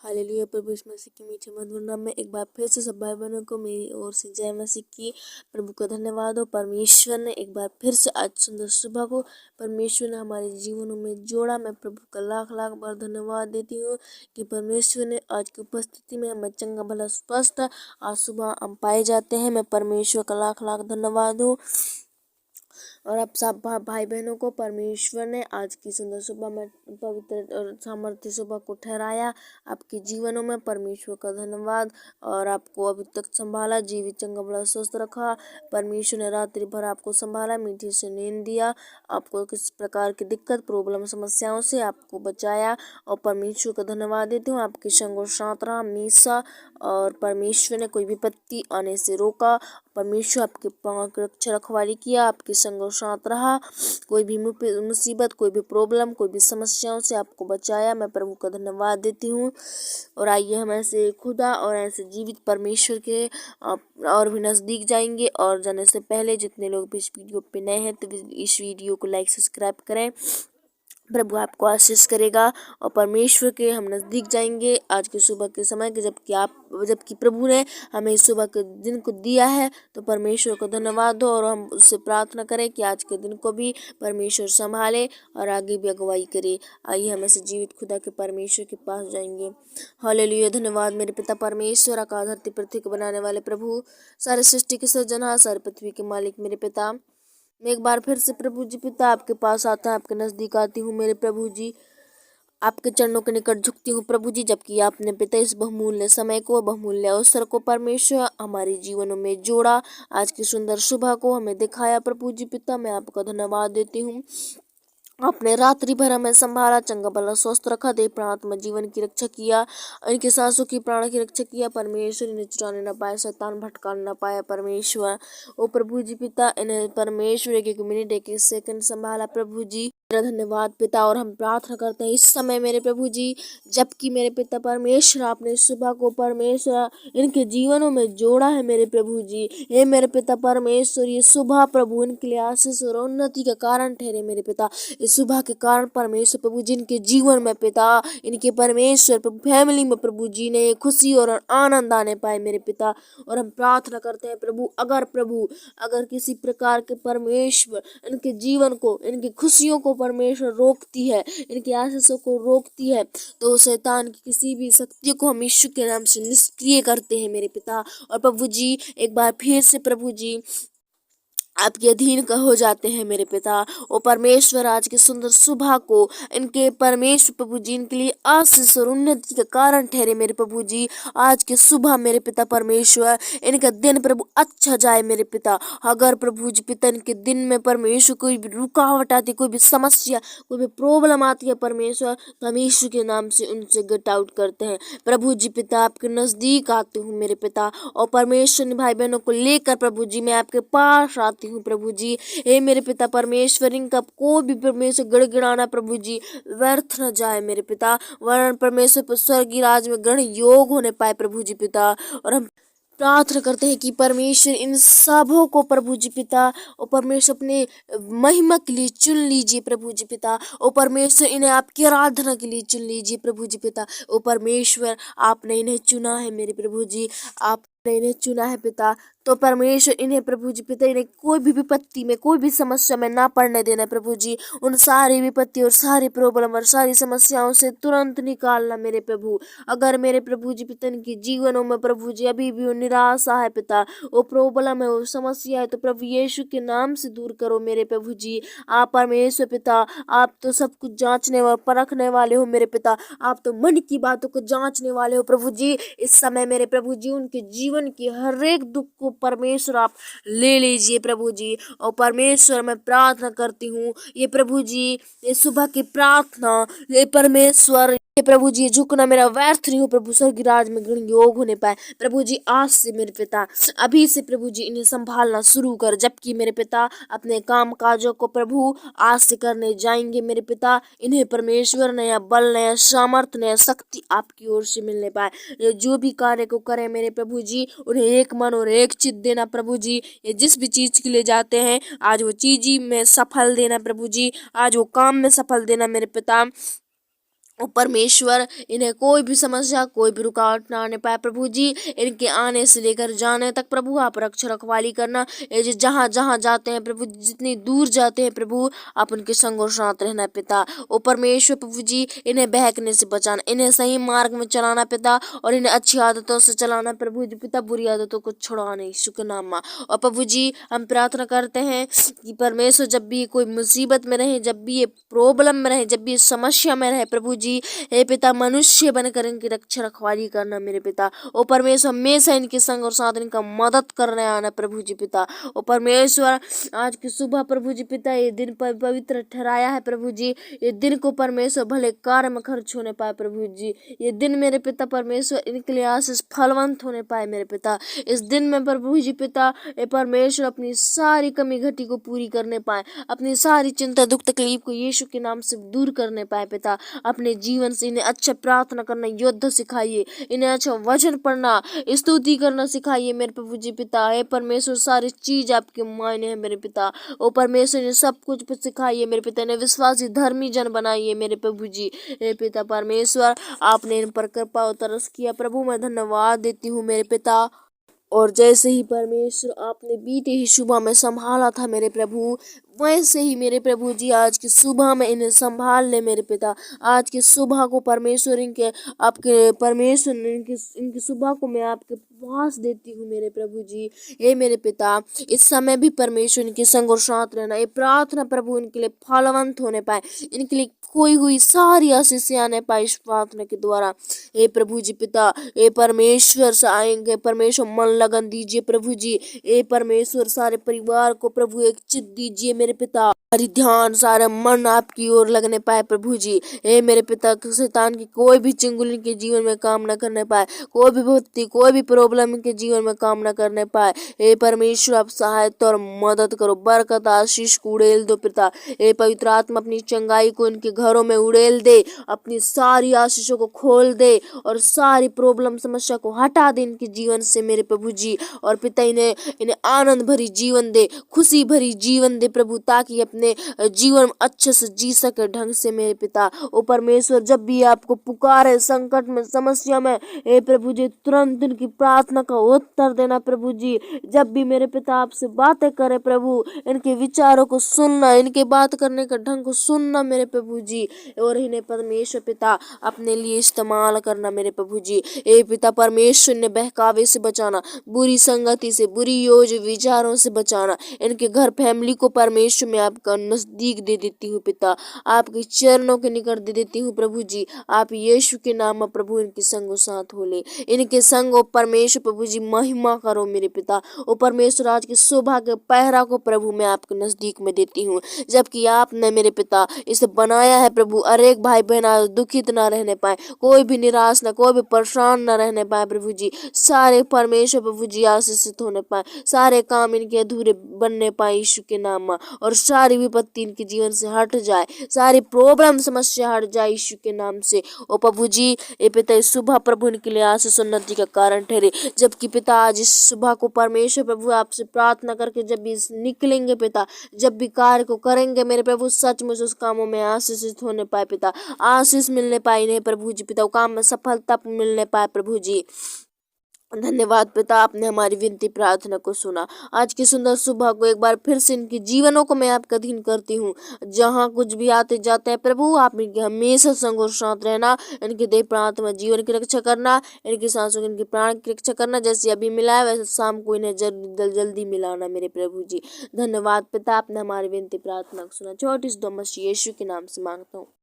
Hallelujah. प्रभु यीशु मसीह की मीठे मधुर नाम में एक बार फिर से सब भाई बहनों को मेरी ओर से जय मसीह की। प्रभु का धन्यवाद हो। परमेश्वर ने एक बार फिर से आज सुंदर सुबह को परमेश्वर ने हमारे जीवनों में जोड़ा। मैं प्रभु का लाख लाख बार धन्यवाद देती हूँ कि परमेश्वर ने आज की उपस्थिति में हमें चंगा भला स्वस्थ आज सुबह हम पाए जाते हैं। मैं परमेश्वर का लाख लाख धन्यवाद हो। और अब सब भाई बहनों को परमेश्वर ने आज की सुंदर सुबह में पवित्र और सामर्थ्य सुबह को ठहराया। आपके जीवनों में परमेश्वर का धन्यवाद। और आपको अभी तक संभाला, जीवित चंगा भला स्वस्थ रखा। परमेश्वर ने रात्रि भर आपको संभाला, मीठी से नींद दिया, आपको किसी प्रकार की दिक्कत प्रॉब्लम समस्याओं से आपको बचाया। और परमेश्वर का धन्यवाद देती हूँ। आपके संग और साथ रहा हमेशा। और परमेश्वर ने कोई विपत्ति आने से रोका। परमेश्वर आपके पाँव की रक्षा रखवाली किया, आपके संग और साथ रहा। कोई भी मुसीबत, कोई भी प्रॉब्लम, कोई भी समस्याओं से आपको बचाया। मैं प्रभु का धन्यवाद देती हूँ। और आइए हम ऐसे खुदा और ऐसे जीवित परमेश्वर के और भी नज़दीक जाएंगे। और जाने से पहले जितने लोग भी इस वीडियो पे नए हैं तो इस वीडियो को लाइक सब्सक्राइब करें। प्रभु आपको आशीष करेगा। और परमेश्वर के हम नज़दीक जाएंगे आज के सुबह के समय के, जबकि प्रभु ने हमें इस सुबह के दिन को दिया है। तो परमेश्वर को धन्यवाद दो और हम उससे प्रार्थना करें कि आज के दिन को भी परमेश्वर संभाले और आगे भी अगुवाई करे। आइए हम ऐसे जीवित खुदा के परमेश्वर के पास जाएंगे। हालेलुया। धन्यवाद मेरे पिता परमेश्वर, आकाश धरती पृथ्वी को बनाने वाले प्रभु, सारे सृष्टि के सृजनहार, सारे पृथ्वी के मालिक मेरे पिता, मैं एक बार फिर से प्रभु जी पिता आपके पास आता है, आपके नज़दीक आती हूँ मेरे प्रभु जी। आपके चरणों के निकट झुकती हूँ प्रभु जी, जबकि आपने पिता इस बहुमूल्य समय को, बहुमूल्य अवसर को परमेश्वर हमारे जीवनों में जोड़ा। आज की सुंदर सुबह को हमें दिखाया प्रभु जी पिता, मैं आपका धन्यवाद देती हूँ। अपने रात्रि भर हमें संभाला, चंगा भला स्वस्थ रखा, देह प्राण आत्मा जीवन की रक्षा किया, इनके सांसों की प्राण की रक्षा किया। परमेश्वर इन्हें चुराने न पाए, शैतान भटका न पाया परमेश्वर। ओ प्रभु जी पिता, इन्हें परमेश्वर एक एक मिनट एक एक सेकंड संभाला प्रभु जी। तेरा धन्यवाद पिता। और हम प्रार्थना करते हैं इस समय मेरे प्रभु जी, जबकि मेरे पिता परमेश्वर आपने सुबह को परमेश्वर इनके जीवनों में जोड़ा है मेरे प्रभु जी। हे मेरे पिता परमेश्वर, ये सुबह प्रभु इनके लिए आशीष और उन्नति का कारण ठहरे मेरे पिता। इस सुबह के कारण परमेश्वर प्रभु जिनके जीवन में पिता, इनके परमेश्वर प्रभु फैमिली में प्रभु जी ने खुशी और आनंद आने पाए मेरे पिता। और हम प्रार्थना करते हैं प्रभु अगर किसी प्रकार के परमेश्वर इनके जीवन को, इनकी खुशियों को परमेश्वर रोकती है, इनके आशीषों को रोकती है, तो शैतान की किसी भी शक्ति को हम यीशु के नाम से निष्क्रिय करते हैं मेरे पिता। और प्रभु जी एक बार फिर से प्रभु जी आपके अधीन का हो जाते हैं मेरे पिता। ओ परमेश्वर आज की सुंदर सुबह को इनके परमेश्वर प्रभु जी इनके लिए आशीष और उन्नति का कारण ठहरे मेरे प्रभु जी। आज की सुबह मेरे पिता परमेश्वर इनका दिन प्रभु अच्छा जाए मेरे पिता। अगर प्रभु जी पिता इनके दिन में परमेश्वर कोई भी रुकावट आती, कोई भी समस्या, कोई भी प्रॉब्लम आती है परमेश्वर, तो हम यीशु के नाम से उनसे गेट आउट करते हैं प्रभु जी पिता। आपके नजदीक आती हूँ मेरे पिता। और परमेश्वर भाई बहनों को लेकर प्रभु जी मैं आपके पास आती हूँ प्रभु जी। हे मेरे पिता परमेश्वर, इनका कोई भी परमेश्वर गड़गड़ाना प्रभु जी व्यर्थ न जाए मेरे पिता, वरन परमेश्वर स्वर्गीय राज में ग्रहण योग होने पाए प्रभु जी पिता। और हम प्रार्थना करते हैं कि परमेश्वर इन सबों को प्रभु जी पिता और परमेश्वर अपने महिमा के लिए चुन लीजिए प्रभु जी पिता। ओ परमेश्वर इन्हें आपकी आराधना के लिए चुन लीजिए प्रभु जी पिता। ओ परमेश्वर आपने इन्हें चुना है मेरे प्रभु जी, आपने इन्हें चुना है पिता। तो परमेश्वर इन्हें प्रभु जी पिता, इन्हें कोई भी विपत्ति में, कोई भी समस्या में ना पड़ने देना प्रभु जी। उन सारी विपत्ति और सारी प्रॉब्लम और सारी समस्याओं से तुरंत निकालना मेरे प्रभु। अगर मेरे प्रभु जी पिता इनके जीवनों में प्रभु जी अभी भी वो निराशा है पिता, वो प्रॉब्लम है, वो समस्या है, तो प्रभु यीशु के नाम से दूर करो मेरे प्रभु जी। आप परमेश्वर पिता, आप तो सब कुछ जांचने और परखने वाले हो मेरे पिता। आप तो मन की बातों को जांचने वाले हो प्रभु जी। इस समय मेरे प्रभु जी उनके जीवन की हर एक दुख को परमेश्वर आप ले लीजिए प्रभु जी। और परमेश्वर मैं प्रार्थना करती हूँ ये प्रभु जी, ये सुबह की प्रार्थना, ये परमेश्वर, ये प्रभु जी झुकना मेरा व्यर्थ नहीं हो प्रभु, स्वर्गीय राज में ग्रहण योग होने पाए प्रभु जी। आज से मेरे पिता, अभी से प्रभु जी इन्हें संभालना शुरू कर, जबकि मेरे पिता अपने काम काजों को प्रभु आज से करने जाएंगे मेरे पिता। इन्हें परमेश्वर नया बल, नया सामर्थ, नया शक्ति आपकी ओर से मिलने पाए। जो भी कार्य को करें मेरे प्रभु जी, उन्हें एक मन और एक चित देना प्रभु जी। ये जिस भी चीज के लिए जाते हैं आज वो चीज ही में सफल देना प्रभु जी, आज वो काम में सफल देना मेरे पिता। ओ परमेश्वर, इन्हें कोई भी समस्या, कोई भी रुकावट ना आने पाए प्रभु जी। इनके आने से लेकर जाने तक प्रभु आप रक्षा रखवाली करना। ये जो जहाँ जहाँ जाते हैं प्रभु, जितनी दूर जाते हैं प्रभु, आप उनके संग और साथ रहना पिता। ओ परमेश्वर प्रभु जी, इन्हें बहकने से बचाना, इन्हें सही मार्ग में चलाना पिता, और इन्हें अच्छी आदतों से चलाना प्रभु जी पिता, बुरी आदतों को छुड़ाना यीशु के नाम में। और प्रभु जी हम प्रार्थना करते हैं कि परमेश्वर जब भी कोई मुसीबत में रहे, जब भी ये प्रॉब्लम में रहे, जब भी समस्या में रहे प्रभु जी, हे पिता मनुष्य बनकर इनकी रक्षा रखवाली करना मेरे पिता। ओ परमेश्वर हमेशा इनके संग और साथ इनका मदद करने आना प्रभु जी पिता। ओ परमेश्वर आज की सुबह प्रभु जी पिता, ये दिन पवित्र ठहराया है प्रभु जी। ये दिन को परमेश्वर भले कार्य में खर्च होने पाए प्रभु जी। ये दिन मेरे पिता परमेश्वर इनके लिए आशीष फलवंत होने पाए मेरे पिता। इस दिन में प्रभु जी पिता ये परमेश्वर अपनी सारी कमी घटी को पूरी करने पाए, अपनी सारी चिंता दुख तकलीफ को यीशु के नाम से दूर करने पाए पिता। अपने जीवन से इन्हें अच्छा प्रार्थना करना युद्ध सिखाइए, इन्हें अच्छा वचन पढ़ना, स्तुति करना सिखाइए मेरे प्रभु जी पिता। हे परमेश्वर सारी चीज आपके मायने है मेरे पिता। ओ परमेश्वर ने सब कुछ सिखाइए मेरे पिता, ने विश्वासी धर्मी जन बनाइए मेरे प्रभु जी। हे पिता परमेश्वर आपने इन पर कृपा और तरस किया प्रभु, मैं धन्यवाद देती हूँ मेरे पिता। और जैसे ही परमेश्वर आपने बीते ही सुबह में संभाला था मेरे प्रभु, वैसे ही मेरे प्रभु जी आज की सुबह में इन्हें संभाल ले मेरे पिता। आज की सुबह को परमेश्वर इनके आपके परमेश्वर इनकी सुबह को मैं आपके पास देती हूँ मेरे प्रभु जी। हे मेरे पिता इस समय भी परमेश्वर इनके संग और साथ रहना, ये प्रार्थना प्रभु इनके लिए फलवंत होने पाए, इनके लिए खोई हुई सारी आशीषें आने पाए इस प्रार्थना के द्वारा। हे प्रभु जी पिता, हे परमेश्वर से आएंगे परमेश्वर मन लगन दीजिए प्रभु जी। हे परमेश्वर सारे परिवार को प्रभु एक चित दीजिए मेरे पिता, सारी ध्यान सारा मन आपकी ओर लगने पाए प्रभु जी। हे मेरे पिता शैतान की कोई भी चिंगुल के जीवन में काम न करने पाए, कोई भी विपत्ति कोई भी प्रॉब्लम के जीवन में काम न करने पाए। हे परमेश्वर आप सहायता और मदद करो, बरकत आशीष को उड़ेल दो पिता। हे पवित्र आत्मा अपनी चंगाई को इनके घरों में उड़ेल दे, अपनी सारी आशीषों को खोल दे और सारी प्रॉब्लम समस्या को हटा दे इनके जीवन से मेरे प्रभु जी। और पिता इन्हें आनंद भरी जीवन दे, खुशी भरी जीवन दे प्रभु, ताकि अपने जीवन अच्छे से जी सके ढंग से मेरे पिता। ओ परमेश्वर जब भी आपको पुकारे संकट में समस्या में, हे प्रभु जी तुरंत इनकी प्रार्थना का उत्तर देना प्रभु जी। जब भी मेरे पिता आपसे बातें करे प्रभु, इनके विचारों को सुनना, इनके बात करने का ढंग को सुनना मेरे प्रभु जी, और इन्हें परमेश्वर पिता अपने लिए इस्तेमाल करना मेरे प्रभु जी। हे पिता परमेश्वर ने बहकावे से बचाना, बुरी संगति से, बुरी योज विचारों से बचाना, इनके घर फैमिली को परमेश्वर में आपका नजदीक दे देती हूँ पिता, आपके चरणों के निकट दे देती हूँ प्रभु जी। आप यीशु के नाम में प्रभु इनके संग साथ हो ले, इनके संग ओ परमेश्वर प्रभु जी महिमा करो मेरे पिता। ओ परमेश्वर आज की सुबह के पहरा को प्रभु मैं आपके नजदीक में देती हूँ, जबकि आपने मेरे पिता इसे बनाया है प्रभु, अरे एक भाई बहन आज दुखित ना रहने पाए, कोई भी निराश ना, कोई भी परेशान ना रहने पाए प्रभु जी। सारे परमेश्वर प्रभु जी आशीषित होने पाए, सारे काम इनके अधूरे बनने पाए यीशु के नाम में, और सारी विपत्ति इनके जीवन से हट जाए, सारी प्रॉब्लम समस्या हट जाए यीशु के नाम से। ओ प्रभु जी ये पिता इस सुबह प्रभु इनके लिए आशीष उन्नति का कारण ठहरे, जबकि पिता आज इस सुबह को परमेश्वर प्रभु आपसे प्रार्थना करके जब भी निकलेंगे पिता, जब भी कार्य को करेंगे मेरे प्रभु, सचमुच उस कामों में आशीषित होने पाए पिता, आशीष मिलने पाए इन्हें प्रभु जी पिता, काम में सफलता मिलने पाए प्रभु जी। धन्यवाद पिता, आपने हमारी विनती प्रार्थना को सुना। आज की सुंदर सुबह को एक बार फिर से इनके जीवनों को मैं आपका अधीन करती हूँ, जहाँ कुछ भी आते जाते हैं प्रभु आप इनके हमेशा संग और साथ रहना, इनके देह प्राण जीवन की रक्षा करना, इनकी सांसों इनके प्राण की रक्षा करना, जैसे अभी मिला है वैसे शाम को इन्हें जल्दी मिलाना मेरे प्रभु जी। धन्यवाद पिता, आपने हमारी विनती प्रार्थना को सुना। छोटी सी दुआ मसीह यीशु के नाम से मांगता हूँ।